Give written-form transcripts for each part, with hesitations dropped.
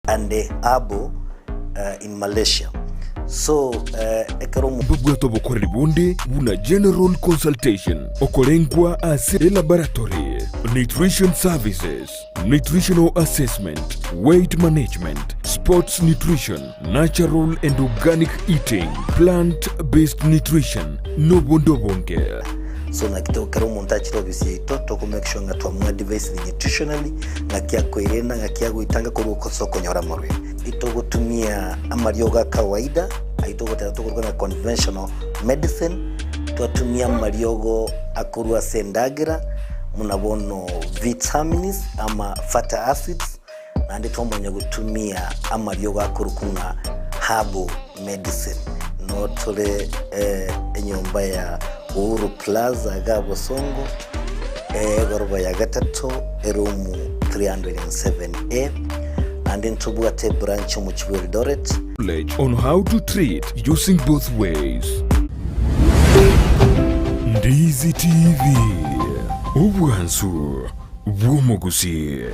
and abo in Malaysia. So Bubwato bokore bunde buna general consultation okolengwa as a laboratory, nutrition services, nutritional assessment, weight management, sports nutrition, natural and organic eating, plant-based nutrition, no bondobonge. So nakitoka montage obviously to make sure nga twamwa device nutritionally ngakia kwirena ngakia guitanga ko soko nyora morwe itogutumia amarioga kawaida aitogotera tukorwa conventional medicine twatumia mariogo akurwa sendagira munabono vitamins ama fatty acids na ndi twomonya gutumia amariogo akurukunga herbal medicine no tole enyomba ya Uhuru Plaza Gabo Songo goroba ya gatatu erumu 307A and in Tubugate branch mu Eldoret. Knowledge on how to treat using both ways. Ndizi TV Ubwansu Bwomugusi.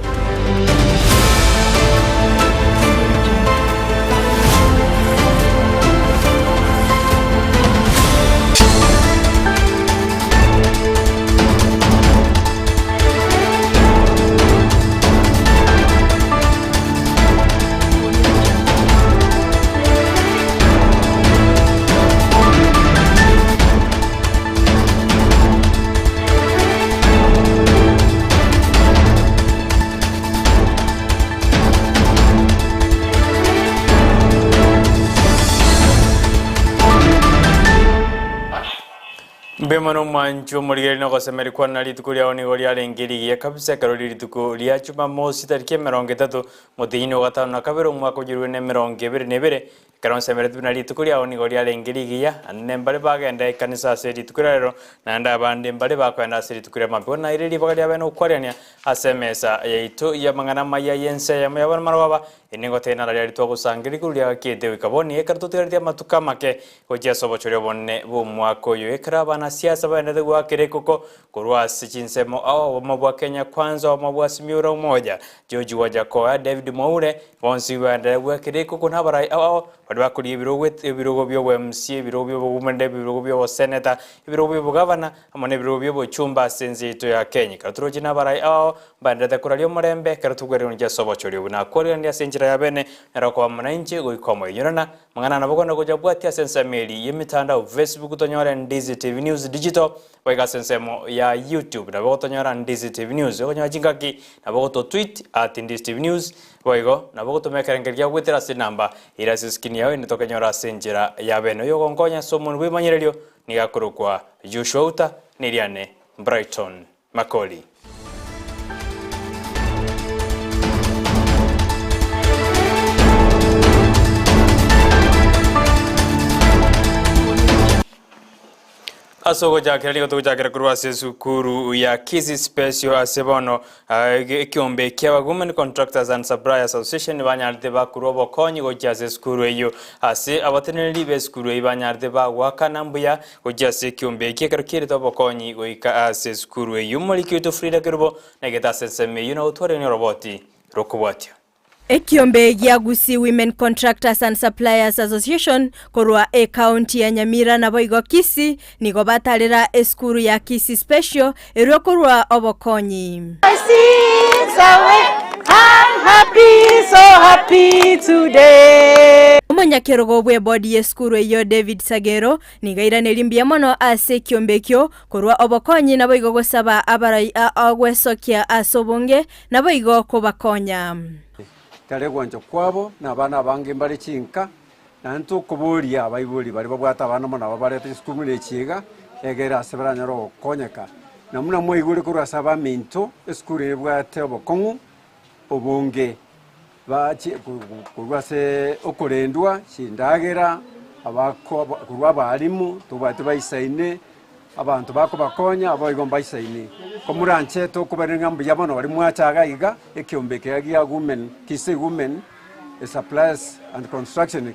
Bemano manchu muligeri no gosemeri kwa nali tukulia oni golia lengeri ya kabisa karoli tukulia chuma mosi tarike meronge tatu motino gatano na kabero mwako jirwene meronge bere nebere karon semere tunali tukulia oni golia lengeri ya anembale bagenda kanisa seri tukulero nanda abande mbale bakwenda seri tukulia mambo na ireli bagalia beno kwariania asemesa yaito ya mangana Amayia Ensa Eyemo yabana marwaba eningo tena rali to gusangiri kulia kete wikaboni ekarto tirtia matuka make goja sobochore bonne bo mwako yo ekrabana siasa bana de gwakire koko kurwa sichinsemo awo mabwa Kenya kwanza mabwa simiura umoja George Wajakoya David Moure bonsi bana gwakire koko nabarai awo badwa kuri ibirogo byo MC ibirogo byo gumende ibirogo byo senator ibirogo byo governor amone ibirogo byo chumba senzito ya Kenya katroji nabarai awo banda de kurali omurembe karatugwere unja sobochore buna kore ndia senjira ya bene narako mwananchi goikomo yirana mangana nabogona goja bwati asensa meli yemitanda Facebook tonyora Ndizi TV News digital wega sensemo ya YouTube na bogo tonyora Ndizi TV News onya jingaki na bogo to tweet @Ndizi TV News wego na bogo to mekerengeria gwetera se namba ira skini yawe ni tokanyora senjira ya bene yo gonkonya somo bwimanyirelio ni gakurukwa Joshua Uta niriane Brighton Makoli. Asogo jakere ligo tujakere kurwa sukuru ya Kisii Special asebono kiombe kya Women Contractors and Suppliers Association banyarde ba kurobo konyi gojase sukuru eyo ase abateneli be sukuru eyo banyarde ba wakanambuya gojase kiombe kyekarukire to bokonyi goika ase sukuru eyo muliki to Frida Gerbo negeta seseme you know tore ni roboti rokubwatyo Ekiombe ya Gusii Women Contractors and Suppliers Association korwa county ya Nyamira na boigo Kisii nigo batalira eskuru ya Kisii Special ero korwa obokonyi. I'm happy, so happy today. Omonyakerogo bwe body eskuru eyo David Sagero nigaira nelimbia mono ase kiombe kyo korwa obokonyi na boigo gosaba abarai agwesokia asobonge na boigo kobakonya. Tale gwanjo kwabo na bana bange mbali chinka na ntu kuburia abayibuli bali babwata bana mona babarete skumule chiga egera sebranya ro konyeka na muna moigule kurasa ba minto skure bwate obokongu obonge bachi kurwase okurendwa chindagera abako kurwa balimu tubate bayisaine abantu bako bakonya abayigomba isaine komuranche to kubarenga mbyabano bali mwachaga iga ekyombeke yagia women Kisii Women Suppliers and Construction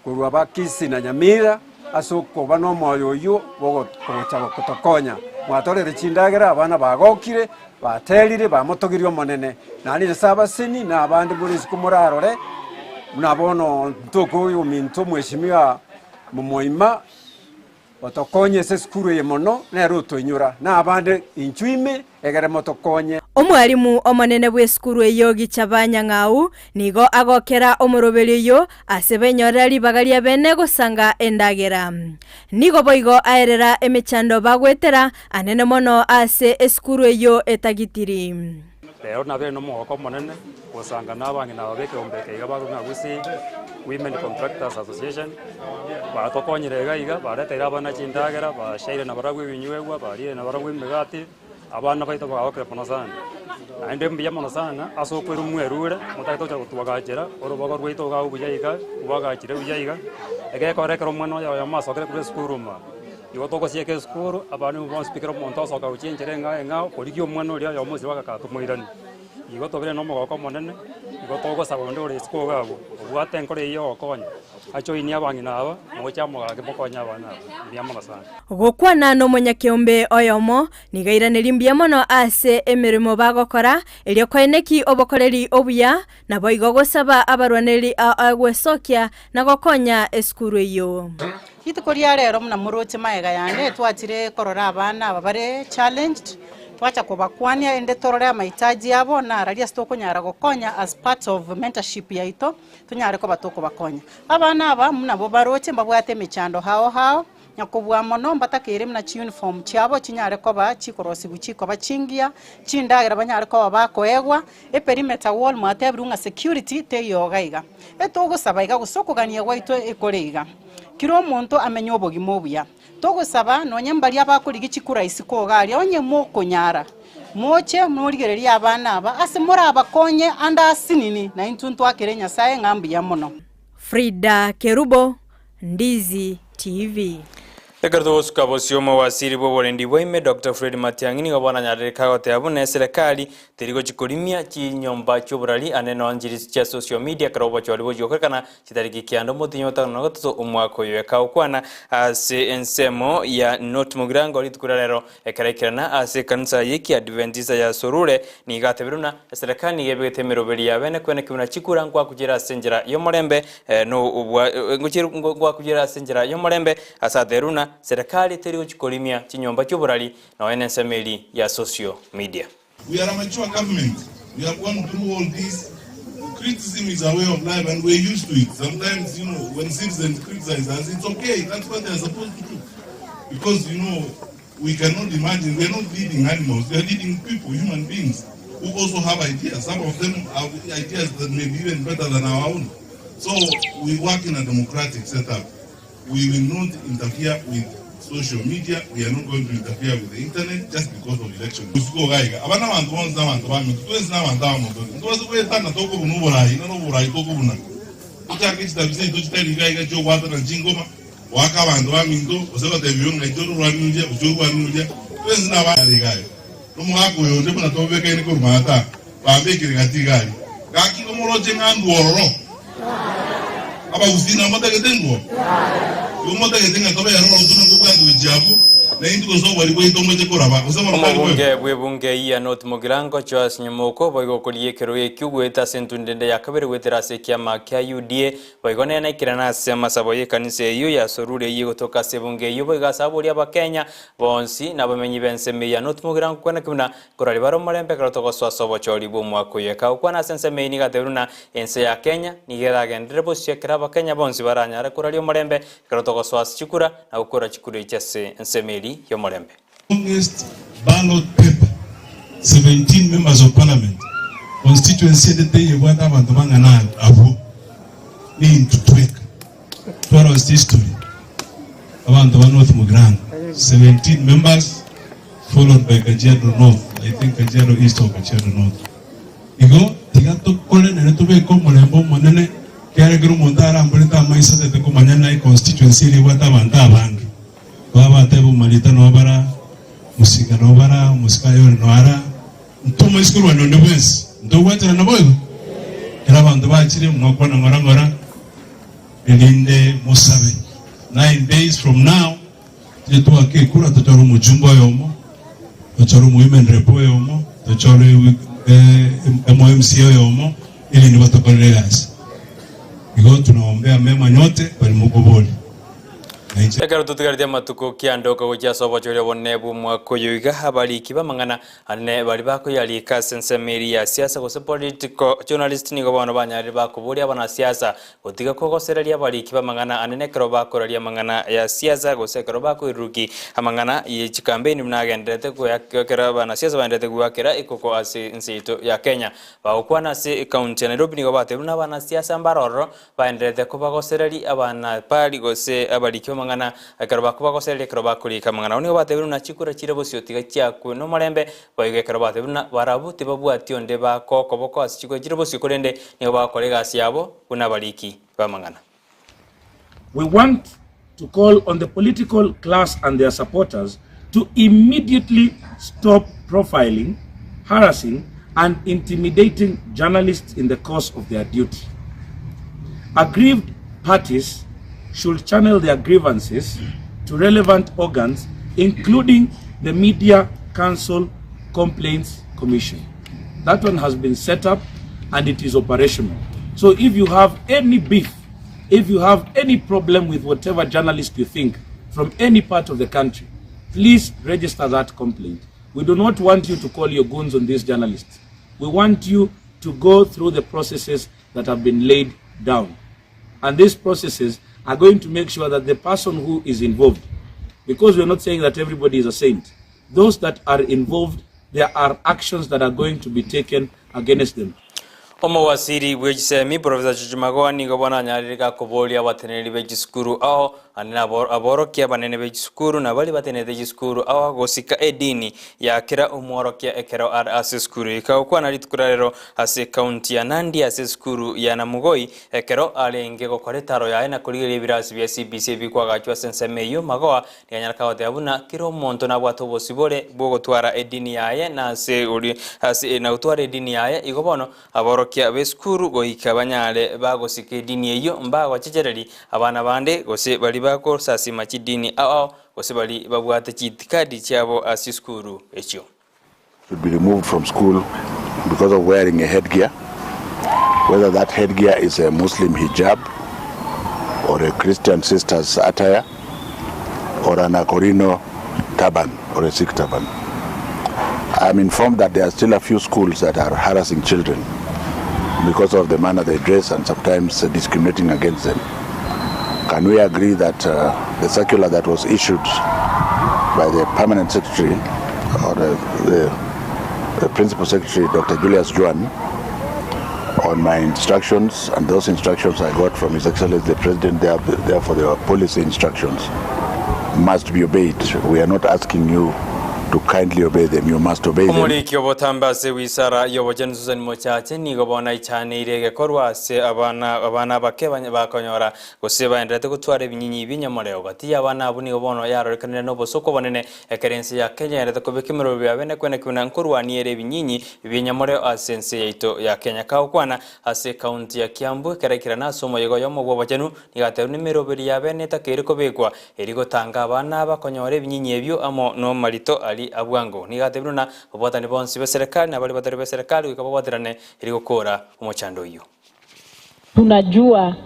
kurwa Kisii na Nyamira asoko bano moyo yo bogo kocha kutokonya mwatorere chindagera abana bagokire baterire bamotogirio monene nani sabasini na abandi muri sikumurarore munabono ntoko uyu minto mweshimiwa mumoima otokonye se skuru yemono na ruto inyura na abandi inchuime egere motokonye. Omwalimu omonene bwe skuru eyo gichabanya ngau nigo agokera omuroberi yo asebenyorera libagalia bene gusanga endagera nigo boigo aerera emechando bagwetera anene mono ase skuru eyo etagitiri. Leo nabere no mwoko monene gusanga nabangi nababeke ombeke igabaru na gusi Women Contractors Association batokonyerega iga baretera abana chindagera bashaire na baragwe binywewa bari na baragwe migati abana baito bagokera pono sana ande mbiya mono sana asokweru mwerure mutagito cha gutwagajera orobago rwito ga ubuyayiga ubagakire ubuyayiga ege korekero mwana ya masokere kure skuruma igotoko sieke skuru abana mu speaker monto soka uchenjere nga korigyo mwana uri ya muzi bakakatumoirani igotobere no mogoko monene igotoko sagonde uri skuo gabo ubwate nkore iyo okonya acho ini abangi naba mocha mogake bokonya abana biyamo sana gukwana no munyakiombe oyomo nigairaneri mbiamono ase emirimo bagokora elio koeneki obokoreri obuya nabo igogosaba abarwaneri agwesokia na gokonya eskuru iyo. Itukoria rero muna muroche maega yane twatire korora abana babare challenged twacha kubakwania ende torore mahitaji yabo na raria stoko nyara gokonya as part of mentorship yaito tunyare ko batoko bakonya abana aba muna bo baroche mbabwate michando hao nyakubwa mono mbatakire muna uniform cyabo kinyare ko ba chikorosi guchiko bachingia chindagira banyare ko bakoegwa e perimeter wall mwatebrunga security te yogaiga etogo sabaiga gusokogania gwaito ekoreiga kiro muntu amenye obogimo obuya togusaba nonyembali abakuri gikikura isikogari onye mokonyara moche murigereria abana aba asimura abakonye anda sinini na intuntu akerenya saye ngambi ya mono. Frida Kerubo, Ndizi TV. Ekardo skabosio mawasiri bo borendi boime Dr. Fred Matiang'i ni gobana nyarere kagote abune serikali terigo chikorimia chi nyomba choburali aneno anjiri cha social media karobo chwali bojo kana chitariki kiando mutinyo tano goto umwako yeka ukwana ase ensemo ya not mugirango litukurarero ekarekirana ase kanisa yiki adventista ya sorure ni gateberuna serikali gebete meroberi ya bene kwene kuna chikura ngwa kujira senjera yo morembe no nguchiru ngwa kujira senjera yo morembe asaderuna serikali terigo chikorimia chinyomba choburali na NSML ya social media. We are a mature government. We have gone through all this. Criticism is a way of life and we're used to it. Sometimes, when citizens criticize us, it's okay. That's what they're supposed to do. Because, we cannot imagine, we're not leading animals. We're leading people, human beings, who also have ideas. Some of them have ideas that may be even better than our own. So we work in a democratic setup. We will not interfere with social media. We are not going to interfere with the internet just because of election. Abana bantu bonza bantu bami twese n'abantu abamoto ndoze kwetana toko bunuburayi no burayi toko buna utakishita bise tutari gaiga cyo kwata na jingoma waka bantu bami ndo oseba tebiyo ngajoro rwanuje ujoro rwanuje twese n'abandi gayo no mwako yo nde buna tobeka ni ko mata bambekire gatigari gaki ko moroje ngandu ororo aba usina matagetengo umutagetenga tobe ya roro tunango kwandu jabu na indi koso bali bwito mwe koraba Omubunge bwebunge iya not mugirango cyo sinyumuko boigo kuriye kero ekyugweta sentundende yakabere wetera sekiama kya UDA boigo nene kirana sema saboye kanise iyo ya sorure yigo toka sebunge iyo boiga sabori abakenya bonsi nabamenyi benseme ya not mugirango kwana kuna korali baro molembe karo toko swasobo chori bo mwako yeka kwana senseme ni gateruna ense ya Kenya nigera gendere bo shekera abakenya bonsi baranyara korali molembe karo toko swas chikura na ukora chikura ichase ensemeli Yomorembe. Longest ballot paper, 17 members of parliament, constituency the day you want abantu bangana abo ni to tweak. Towards history. Abantu ba North Mugirango, 17 members followed by Kajiado North. I think Kajiado East or Kajiado North. Igo tigato kole ne to be ko molembo monene kare gru mondara ambrita maisa de ko manana constituency ri wata banda bandu. Baba tebu malita no bara musika no bara musika yo no ara ntomo iskuru wano ndebens ndo wata na boyo era bantu bachire mwakwana ngora elinde musabe 9 days from now yetu akekura tutoro mujumbo yomo tochoro women rep yomo, tochoro MMC yomo, ili ni watakolele gasi. Iko tunaombea mema nyote bali mukoboli. Ekaro tutugardia matuko kiandoko goja sobo chore bonebu mwako yuiga habari kiba mangana ane bali bako yali ka sensemeri ya siasa go political journalist ni go bana banyari bako buri abana siasa gotiga ko serelia bali kiba mangana ane kero bako ralia mangana ya siasa go sekero bako iruki amangana ye campaign mnagendete ko yakera bana siasa bandete go yakera ikoko ase nsito ya Kenya ba kwana se county ya Nairobi ni go bate bana siasa mbaroro bandete ko bako sereli abana pali go se abali kiba mangana akaroba kuba ko sele karoba kuri kamangana oni bate buna chikura chirabo siotiga cyakwe no marembe bayige karoba te buna barabu te babu ationde ba koko boko asichiko chirabo sikorende ni ba kolega siabo kuna baliki bamangana. We want to call on the political class and their supporters to immediately stop profiling, harassing and intimidating journalists in the course of their duty. Aggrieved parties should channel their grievances to relevant organs, including the Media Council Complaints Commission. That one has been set up and it is operational. So if you have any beef, if you have any problem with whatever journalist you think from any part of the country, please register that complaint. We do not want you to call your goons on these journalists. We want you to go through the processes that have been laid down. And these processes are going to make sure that the person who is involved, because we're not saying that everybody is a saint, those that are involved, there are actions that are going to be taken against them. Omo wasiri wejisemi Professor Chuchumagoa ni gobana nyarika koboli abateneri bejiskuru ao anina aborokia banene bejiskuru na bali batenere bejiskuru ao gosika edini ya kira umorokia ekero aseskuru ikakwa na litukurarero ase county ya Nandi aseskuru ya Namugoi ekero alenge gokoretaro ya ena kuligere birasi bya CBC bikwa gachwa sensemeyo magoa ya nyaraka wote abuna kiro monto na bwato bosibore bogotwara edini yaye na ase uri ase na utwara edini yaye igobono aboro kia beskuru gohika banyale bagosike dini eyo mbago chichereri abana bande gose bali bako sasi machidini ao gose bali babwate chitikadi cyabo asiskuru echo should be removed from school because of wearing a headgear, whether that headgear is a Muslim hijab or a Christian sister's attire or an Akorino turban or a Sikh turban. I'm informed that there are still a few schools that are harassing children because of the manner they dress and sometimes discriminating against them. Can we agree that the circular that was issued by the permanent secretary or the principal secretary, Dr. Julius Juan, on my instructions, and those instructions I got from His Excellency the President, therefore they are policy instructions, must be obeyed. We are not asking you to kindly obey them, you must obey them. Omuliki obotamba se wisara yobojen Susan Mochache ni gobona ichane irege korwa se abana bake bakonyora goseba endete gutwara binyinyi binyamoreo gati abana abuni gobono yaro kanene no bosoko bonene ekerensi ya Kenya endete kobekimero byabene kwene kuna nkorwa ni ere binyinyi binyamoreo asense yaito ya Kenya kaukwana ase county ya Kiambu kerekira nasomo yego yomo bobojenu nigateru nimero biri yabene takere kobekwa erigo tanga abana bakonyora binyinyi ebyo amo no marito abwango nigatebuna obotani bonsi be serikali na bali batari be serikali ikabobatirane ili gukora umuchando hiyo. Tunajua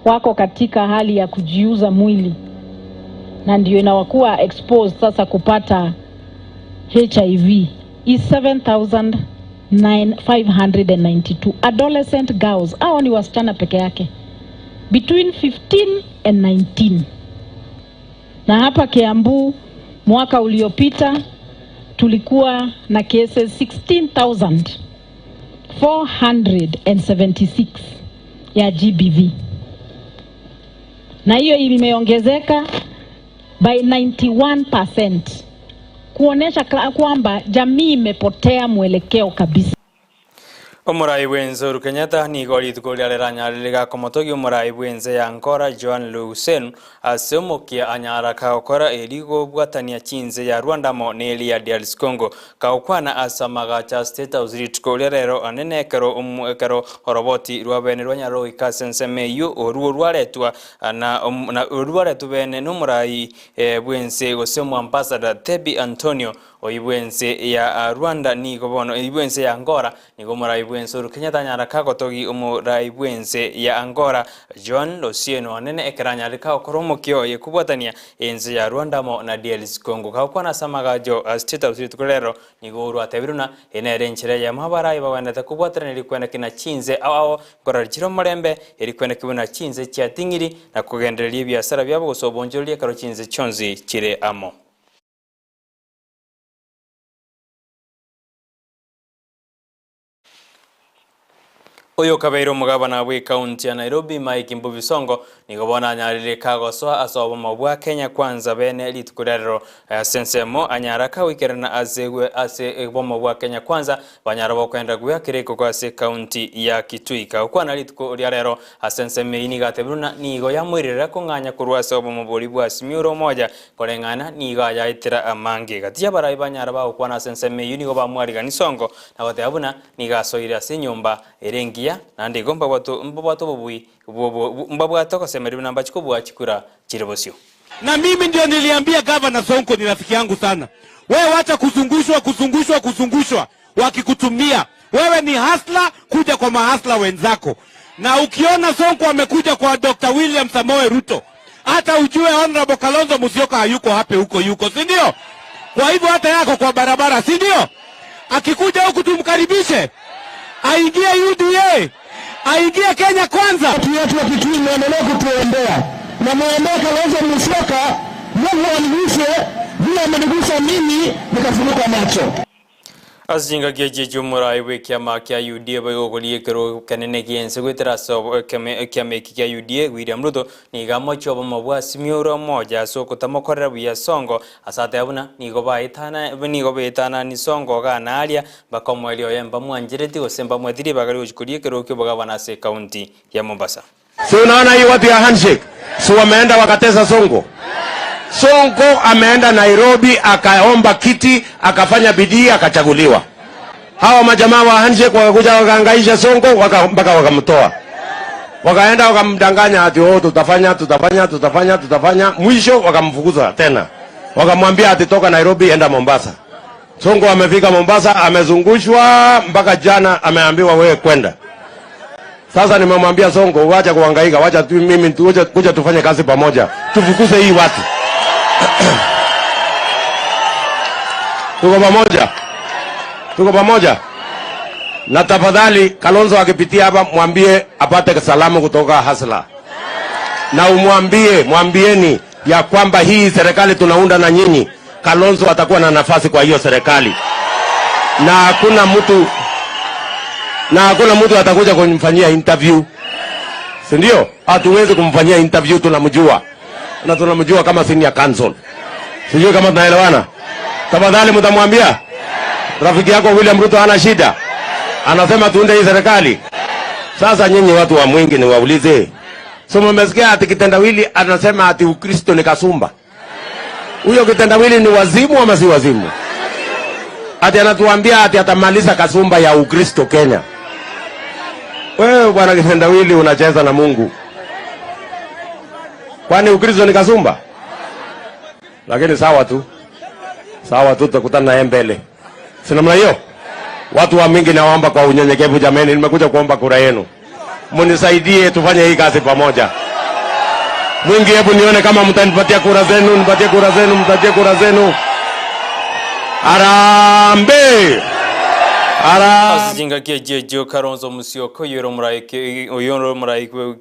wako katika hali ya kujiuza mwili na ndio inawakuwa exposed sasa kupata HIV is 7,592 adolescent girls. Hao ni wasichana peke yake between 15 and 19. Na hapa Kiambu mwaka uliopita tulikuwa na cases 16,476 ya GBV. Na hiyo imeongezeka by 91%. Kuonesha kwamba jamii imepotea mwelekeo kabisa. Omurai bwenze Rukenyata ni goli tukolera nyarira komotogi omurai bwenze yankora Joan Lucen asemokia anyara kaokora eligo bwatania chinze ya Rwanda mo neli ya DRC Congo kaokwana asamaga cha state house ritukolero anene kero horoboti rwabene rwanyaro ikasensemeyo oruo rwaletwa na oruo rwaletu bene no murai bwenze gosemo ambassador Tebi Antonio oibwense ya Rwanda ni gobono ibwense ya Angola ni gomora ibwense uru Kenyatta nyara kagotogi umura ibwense ya Angola John Losieno onene ekeranya rika okoromokyo yekubwatania ense ya Rwanda mo na DRC Congo kakwana samagajo state of tukolero ni goru atebiruna enere nchire ya mabara ibawanda kubwatana likwenda kina chinze awo korarchiro morembe erikwenda kibuna chinze cha tingiri na kugendereria biashara byabo gusobonjoria karo chinze chonzi chire amo. Oyo kabeiro mugabana we county ya Nairobi Mike Mbubisongo ni gobona nyarire kagosoa asobo mabwa Kenya kwanza bene litukurero sensemo anyaraka wikerana ase bomo bwa Kenya kwanza banyarabo kwenda guya kireko kwa se county ya Kitui kwa na lituko rero asenseme ini gatebruna ni go yamwirira ko nganya kurwa sobo mabori bwa simiro moja kolengana ni ga yaitira amange gatia barai banyaraba kwa na senseme ini go bamwari ganisongo na goteabuna ni gasoira se nyumba erengi nandi gomba watu bobui mbabwato kosemeri namba chikubwa chikura chirebosio. Na mimi ndio niliambia Governor Sonko, ni rafiki yangu sana. Wewe wacha kuzungushwa wakikutumia. Wewe ni hustler, kuja kwa mahustler wenzako. Na ukiona Sonko amekuja kwa Dr. William Samoei Ruto, hata ujue Honorable Kalonzo Musyoka hayuko hape huko yuko, si ndio? Kwa hivyo hata yako kwa barabara, si ndio? Akikuja huku tumkaribishe. Aingie UDA, aingie Kenya kwanza. Watu wetu wa Kitui waendelee kutuombea. Na muombee Kalonzo Musyoka, Mungu aniguse, vile amenigusa mimi nikafunuka macho. Azinga geje murai we kiama kya UDA bagogolie kero kanene kiense gwetera so kiame kya UDA William Ruto ni gamocho bomobwa simioro moja so kutamokorera bya songo asate abuna ni gobaitana ni songo gana alia bakomwelio yemba mwanjireti osemba mwadiri bagali uchikulie kero kyo bagabana se county ya Mombasa. So unaona hii watu ya handshake, so wameenda wakatesa Sonko. Sonko ameenda Nairobi akaomba kiti, akafanya bidii, akachaguliwa. Hawa majamaa wa handshake wakakuja wakaangaisha Sonko mpaka wakamtoa. Wakaenda wakamdanganya ati tutafanya, mwisho wakamfukuza tena. Wakamwambia ati toka Nairobi enda Mombasa. Sonko amefika Mombasa, amezungushwa mpaka jana ameambiwa wewe kwenda. Sasa nimemwambia Sonko wacha kuhangaika, wacha tu mimi kuja tufanye kazi pamoja. Tufukuze hii watu. Tuko pamoja. Na tafadhali Kalonzo akipitia hapa mwambie apate salamu kutoka Hasla. Na mwambieni ya kwamba hii serikali tunaunda na nyinyi, Kalonzo atakuwa na nafasi kwa hiyo serikali. Na hakuna mtu atakuja kumfanyia interview. Si ndio? Hatuwezi kumfanyia interview, tunamjua. Na tunamjua kama senior counsel. Sijui kama tunaelewana. Tafadhali mtamwambia rafiki yako William Ruto hana shida. Anasema tuunde hii serikali. Sasa nyinyi watu wa Mwingi ni waulize. So mmesikia ati kitendawili anasema ati Ukristo ni kasumba. Huyo kitendawili ni wazimu ama si wazimu? Ati anatuambia ati atamaliza kasumba ya Ukristo Kenya. Wewe bwana kitendawili unacheza na Mungu. Kwani Ukristo ni kasumba? Lakini sawa tu tutakutana naye mbele. Si namna hiyo? Watu wa Mingi naomba kwa unyenyekevu jameni, nimekuja kuomba kura yenu. Munisaidie tufanye hii kazi pamoja. Mwingi, hebu nione kama mtanipatia kura zenu, nipatie kura zenu. Arambe! Azinga geje Kalonzo Musyoka yoro murai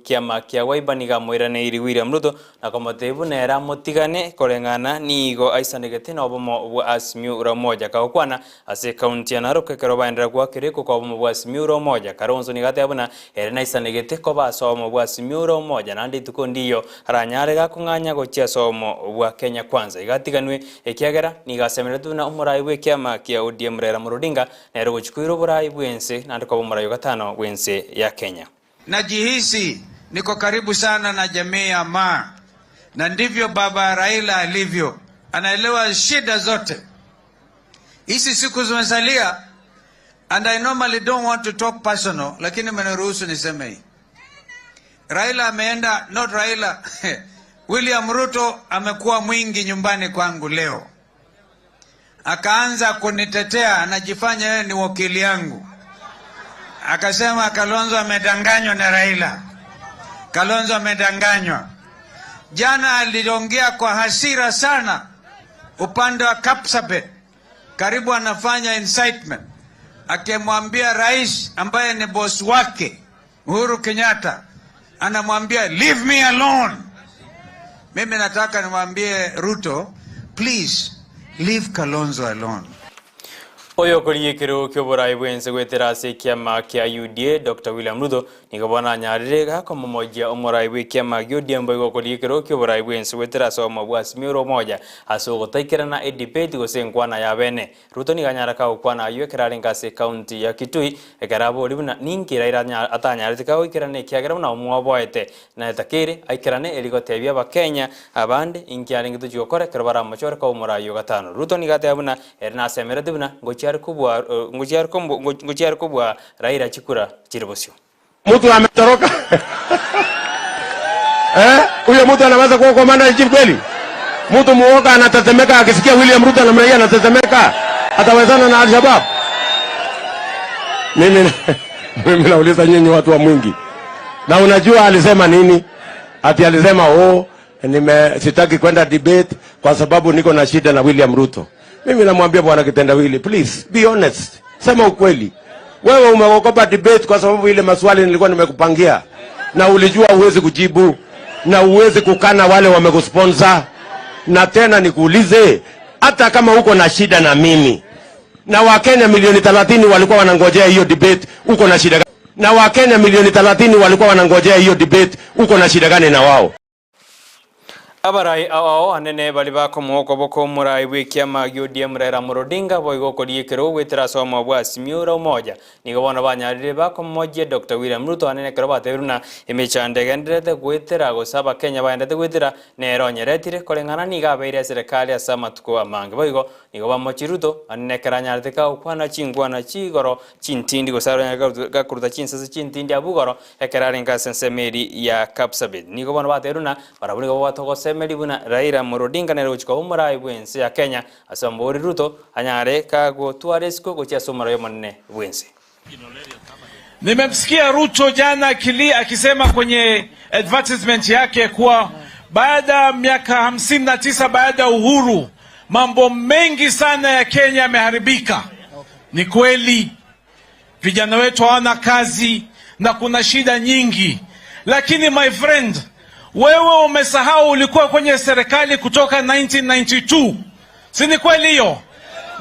kiama kya waibaniga mwirane iri William Ruto na komotebu nera motigane kolengana nigo aisanegete na obomo bwa Azimio Umoja kakwana ase county ya Narok kero baendera kwa kireko kwa obomo bwa Azimio Umoja. Kalonzo nigate abuna erena aisanegete ko basomo bwa Azimio Umoja nandi tuko ndiyo aranyare gakunganya gochia somo bwa Kenya kwanza igatiganwe ekiagera nigasemeretu na umurai we kiama kya ODM rera murudinga nero kuiro burai bwense nandiko bumarayo gatano bwense ya Kenya. Najihisi niko karibu sana na jamii ya Maa, na ndivyo baba Raila alivyo, anaelewa shida zote. Hizi siku zimesalia, and I normally don't want to talk personal, lakini mnaruhusu niseme hii. Raila ameenda, not Raila William Ruto amekuwa mwingi nyumbani kwangu leo. akaanza kunitetea, anajifanya yeye ni wakili yangu. Akasema Kalonzo amedanganywa na Raila. Kalonzo amedanganywa. Jana aliongea kwa hasira sana upande wa Kapsabet, karibu anafanya incitement, akimwambia rais ambaye ni boss wake Uhuru Kenyatta, anamwambia leave me alone. Mimi nataka nimwambie Ruto, please leave Kalonzo alone. Oyo koriekero kyoborai bwense gwetera se kiama kia UDA Dr. William Ruto nikabona nyarire ko momoja omorai bwe kiama UDA mbogo koriekero kyoborai bwense gwetera so mabwasi miro moja aso gotaikirana e debate gosenkwana ya bene Ruto ni ganyara ka ukwana ayekera ringase county ya Kitui ekarabo libuna ninkira iranya atanyarite ka ikirane kiagera na omwaboete na takere aikirane eligotebya bakenya abande inkiare ngitu jokore kerbara machore ka omorai yo gatano Ruto ni gatebuna erna semere dibuna ngochiar kubwa Raila chikura chiribosio. Mtu ametoroka. Huyo mtu anaweza kuwa komanda chief kweli? Mtu muoga anatetemeka akisikia William Ruto anamraia anatetemeka. Atawezana na Al-Shabaab? Mimi nauliza nyinyi watu wa mwingi. Na unajua alisema nini? Ati alisema sitaki kwenda debate kwa sababu niko na shida na William Ruto. Mimi namwambia bwana Kitendawili, please be honest. Sema ukweli. Wewe umeogopa debate kwa sababu ile maswali nilikuwa nimekupangia na ulijua uwezi kujibu na uwezi kukana wale wamekusponsor. Na tena nikuulize, hata kama uko na shida na mimi na Wakenya milioni 30 walikuwa wanangojea hiyo debate, uko na shida gani? Na Wakenya milioni 30 walikuwa wanangojea hiyo debate, uko na shida gani na wao? Abarai ao anene bali bako mwoko boko murai wikia magiodia mrera murodinga boigo koriekero wetera soma bwasi miura moja nigabona banyarire bako moja Dr. William Ruto anene kroba teruna emechande gendrete gwetera gosaba Kenya baendete gwetera nero nyeretire kolengana nigabeire serikali asama tuko mange boigo nigoba mochiruto anene karanyarite ka ukwana chingwana chigoro chintindi gosara gakuruta chinsase chintindi abugoro ekerarenga sensemeri ya Kapsabet nigobona bateruna barabuni go batogose Melibuna Raila Odinga nero chiko umurai bwense ya Kenya asambori Ruto anyare kago tuaresko gocha somara yo manne bwense. Nimemsikia Ruto jana akisema kwenye advertisement yake kuwa baada ya miaka 59 baada ya uhuru mambo mengi sana ya Kenya yameharibika. Ni kweli vijana wetu hawana kazi na kuna shida nyingi, lakini my friend, wewe umesahau ulikuwa kwenye serikali kutoka 1992. Si ni kweli hiyo?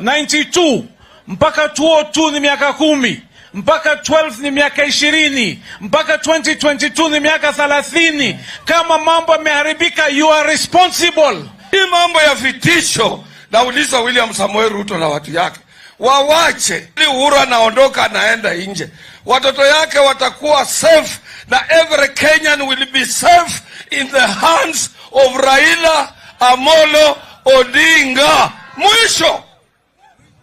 92 mpaka 2002 ni miaka 10, mpaka 12 ni miaka 20, mpaka 2022 ni miaka 30. Kama mambo yameharibika, you are responsible. Hii mambo ya vitisho nauliza William Samoei Ruto na watu yake wawache. Ili Uhuru anaondoka anaenda nje, watoto yake watakuwa safe na every Kenyan will be safe in the hands of Raila Amolo Odinga. Mwisho,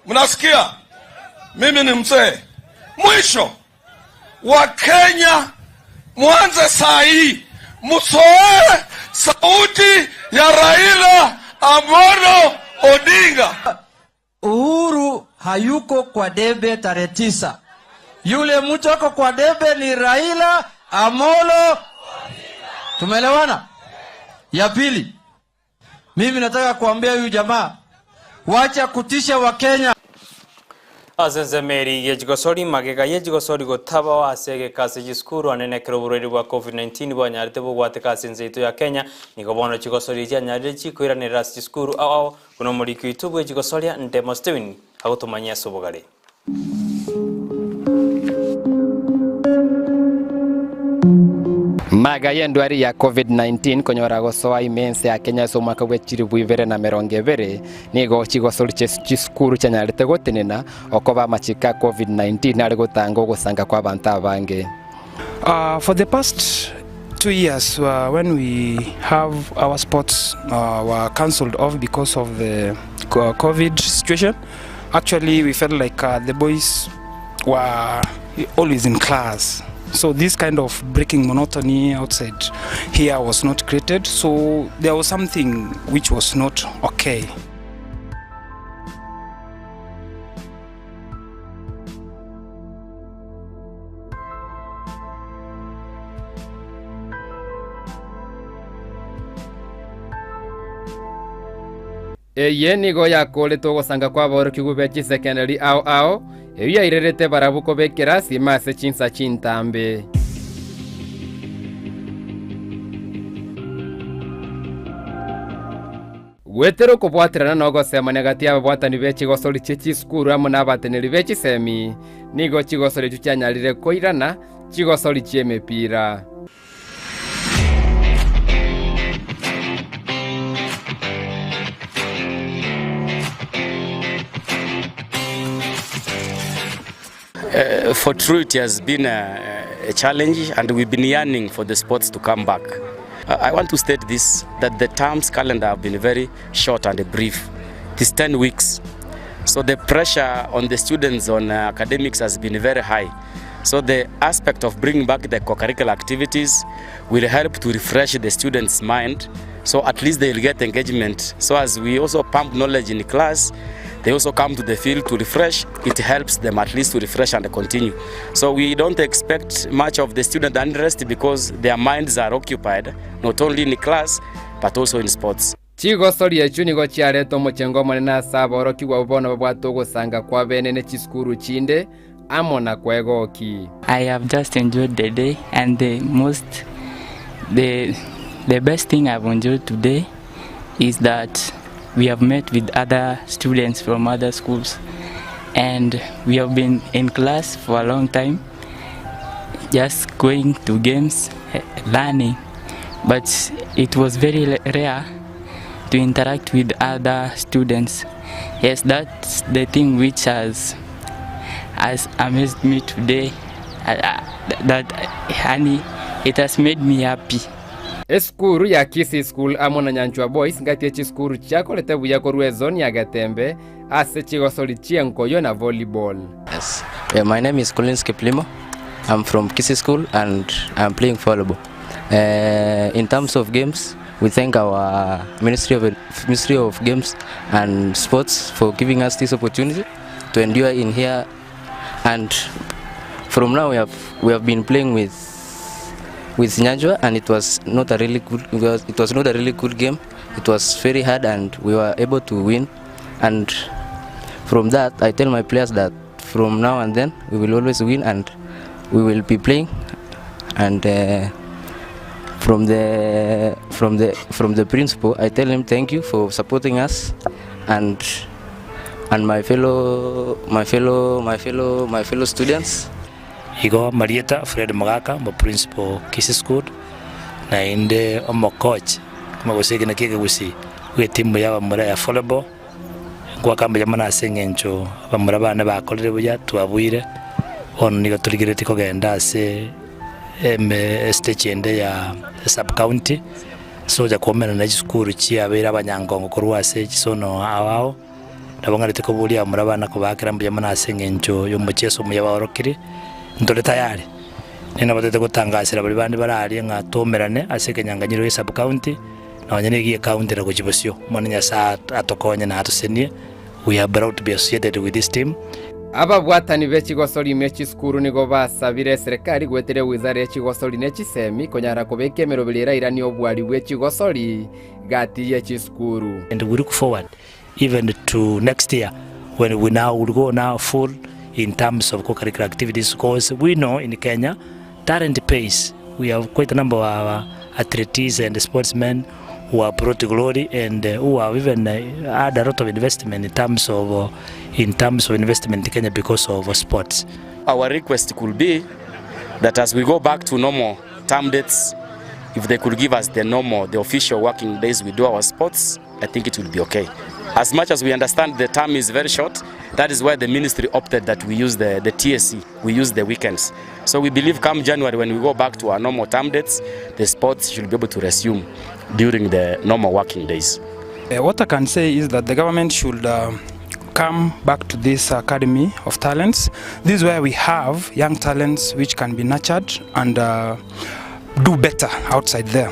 mnasikia? Mimi ni mzee. Mwisho, wa Kenya mwanze saa hii msoe sauti ya Raila Amolo Odinga. Uhuru hayuko kwa debe tarehe 9. Yule mtu wako kwa debe ni Raila Amolo. Tumeelewana? Ya pili, mimi nataka kuambia huyu jamaa wacha kutisha wa Kenya. Azenzemeri yejigosori magega yejigosori gotaba wasege kasi jiskuru anene krobureri wa COVID-19 banyarite bugwate kasi nzeito ya Kenya nigobona chigosori ya nyarire chikwira ne ras jiskuru ao kuno muri ku YouTube yejigosoria ndemo Steven agotumanya sobogare. Maga yendwari ya COVID-19 konyora gosoa imense ya Kenya so mwaka wechiri bwivere na merongevere nigo chigosori chiskuru chanyarite gotenena okoba machika COVID-19 ari gotanga gusanga kwa bantu abange. For the past 2 years when we have our sports were cancelled off because of the COVID situation, actually we felt like the boys were always in class. So this kind of breaking monotony outside here was not created. So there was something which was not okay. eye nigo yakoretwo gusanga kwa boroki gubechi secondary ao eya irerete barabuko bekera simase chinsa chintambe gwetero kubwatirana no gocemania gati ababwatani bechi gosori chechi skuru amo n'abateneri bechi semi nigo chigosori chuchanyarire koirana chigosori chiemepira For true, it has been a challenge, and we've been yearning for the sports to come back. I want to state this, that the terms calendar have been very short and brief. It is 10 weeks. So the pressure on the students on academics has been very high. So the aspect of bringing back the co-curricular activities will help to refresh the students' mind, so at least they'll get engagement. So as we also pump knowledge in class, they also come to the field to refresh. It helps them at least to refresh and continue. So we don't expect much of the student unrest because their minds are occupied, not only in class, but also in sports. Chigosori echu nigo chiareto mochengo manena saboro kiwa bono babwato gusanga kwa benene chiskuru chinde amona kwegoki. I have just enjoyed the day, and the best thing I've enjoyed today is that we have met with other students from other schools, and we have been in class for a long time, just going to games, learning, but it was very rare to interact with other students. Yes, that's the thing which has amazed me today, it has made me happy. Eskuru ya Kisi School amona Nyanchwa Boys ngati echi skuru chako lete buya korwe zone ya Gatembe ase chigosori chienkoyo na volleyball. Yes. Yeah, my name is Collins Kiplimo. I'm from Kisi School and I'm playing volleyball. In terms of games, we thank our Ministry of Games and Sports for giving us this opportunity to endure in here, and from now we have been playing with Nyanjwa, and it was not a really good game. It was very hard and we were able to win, and from that I tell my players that from now and then we will always win and we will be playing, and from the principal I tell him thank you for supporting us, and my fellow students. Igo Marieta Fred Magaka, my principal Kisi School, na inde omo coach kuma gusege na kike gusi we timu ya bamura ya volleyball kwa kamba jamana sengencho bamura bana bakolere buya twabwire on nigo turigirete ko genda se stage ende ya sub county, so ja komena na school chi abera abanyangongo kurwase kisono awao nabongarete ko buli amura bana ko bakira mbiyamana sengencho yo mucheso muyabarokiri ndole tayari nina batete gutangasira bali bandi barari nga tomerane aseke nyanganyiro ya sub county na wanyanegi county ra kujibosyo mwana sa atokonya na atusenie. We are proud to be associated with this team. Ababwatani b'ekigosori mechi skuru nigo basabire serikali gwetere wizara y'ekigosori n'ekisemi konyara kubekemero bilera irani obwali bw'ekigosori gati y'ekiskuru. And we look forward even to next year when we now will go now full in terms of co-curricular activities, because we know in Kenya talent pays. We have quite a number of athletes and sportsmen who are brought to glory, and who have even had a lot of investment in terms of investment in Kenya because of sports. Our request could be that as we go back to normal term dates, if they could give us the official working days we do our sports, I think it will be okay. As much as we understand the term is very short, that is why the ministry opted that we use the TSC, we use the weekends. So we believe come January when we go back to our normal term dates, the sports should be able to resume during the normal working days. What I can say is that the government should come back to this academy of talents. This is where we have young talents which can be nurtured and do better outside there,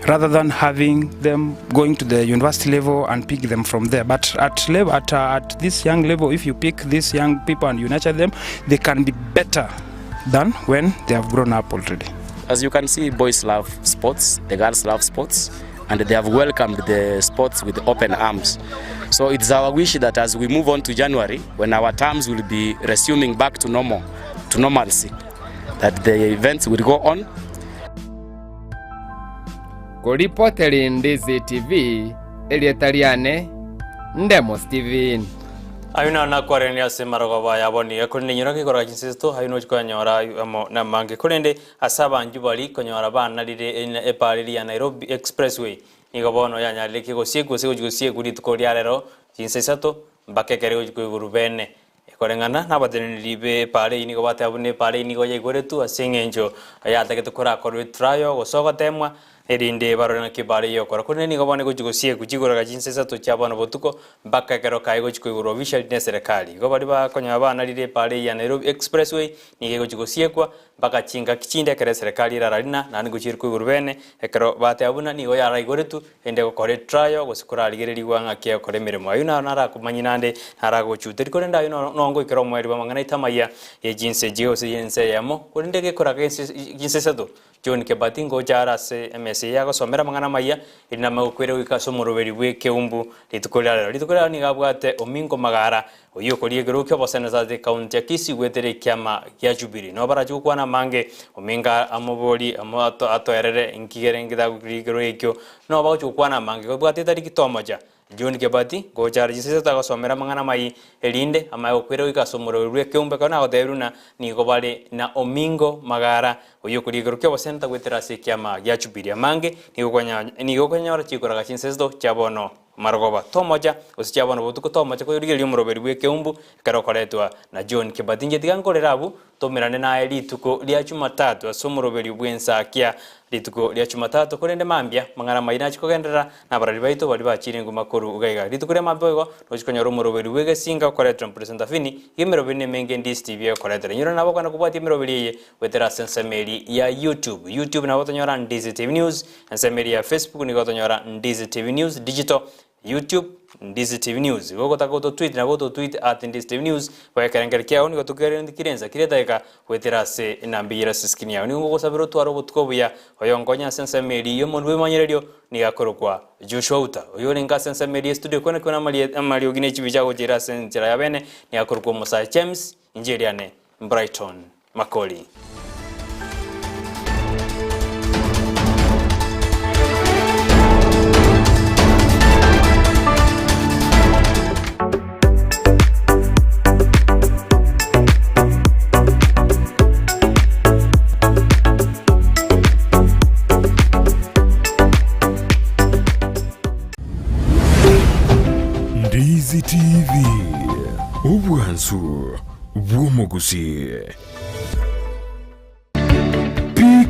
rather than having them going to the university level and pick them from there. But at this young level, if you pick these young people and you nurture them, they can be better than when they have grown up already. As you can see, boys love sports, the girls love sports, and they have welcomed the sports with open arms. So it's our wish that as we move on to January, when our terms will be resuming back to normalcy, that the events will go on. Kuripoteri Ndizi TV, Elietariane, Ndemo Steven. Ayuna na kwareni ase marogoba yaboni yakurinde nyora kikora kinsesto hayino chiko nyora na mange kurinde asaba njubali konyora bana rire epaliri ya Nairobi Expressway nigobono yanyale kiko siego lituko lyarero kinsesato mbakekere kuguru bene ekorengana nabatene libe pale inigo batabune pale inigo yegoretu asengenjo ayatage tukora korwe trial gosoga temwa erinde barona kibale yokora kone nigobone kujugosie kujigora jinse to chabana botuko mbaka kero kaigo chikuguro official ne serikali go bari ba konya bana rire pale ya Nairobi Expressway nige kujugosie kwa mbaka chinga kichinde kere serikali rarina nani guchir kuguru bene ekero bate abuna nigo yara igoretu ende go kore trial gosikura ligereri wanga kya kore mirimo ayuna nara kumanyinande nara go chuteri kore nda yuno nongo ikero mweri bamangana itamaya ye jinse Ensa Eyemo kore ndege kora jinse sato John Kebatingo jara se MSA yago somera mangana maya ina makwere wikaso muroberi weke umbu litukolera ni gabwate omingo magara oyo koliye gerokyo boseneza de county kisi wetere kyama ya Jubilee no baraju kwana mange ominga amoboli amoto atoerere inkigerengida gero ekyo no baju kwana mange gobwate tariki tomoja John Kebati go jara jise ta somera mangana mai elinde amayo kwere wikaso muroberi weke umbe kana oderuna ni gobale na omingo magara oyo koliye gerokyo bosenta wetera se kyama ya Jubilee mange ni gokwanya chikora gachinsesto chabono marogoba tomoja usichabono botuko tomoja ko yurige lyomuroberi weke umbu karokoretwa na John Kebati ngetigankorera abu tomirane na elituko lya Jumatatu asomuroberi bwensa kya lituko lya Jumatatu kurende mambya mangara maina chikogendera na barari baito bali bachire ngumakuru ugaiga lituko lya mabego nochikonyoro muroberi wege singa koretwa presenter fini yemeroberi ne menge Ndizi TV koretwa nyoro nabo kana kubati miroberi ye wetera sensemeli ya YouTube na wotonyora Ndizi TV News sensemeli ya Facebook ni wotonyora Ndizi TV News digital YouTube Ndizi TV News gogo takoto tweet na goto tweet @Ndizi TV News kwa karengera oni goto kerende kirenza kiretaika wetera se nambira siskini ya ni gogo sabiro twaro butkobuya oyongonya sensemeli yo monwe manyererio ni gakorokwa Joshua Uta oyo lenga sensemeli studio kone kona mali ogine chibijago jira senjira ya bene ni gakorokwa Musa James Njeriane Brighton Makoli. Ndizi TV, ubwansu bw'omugusi.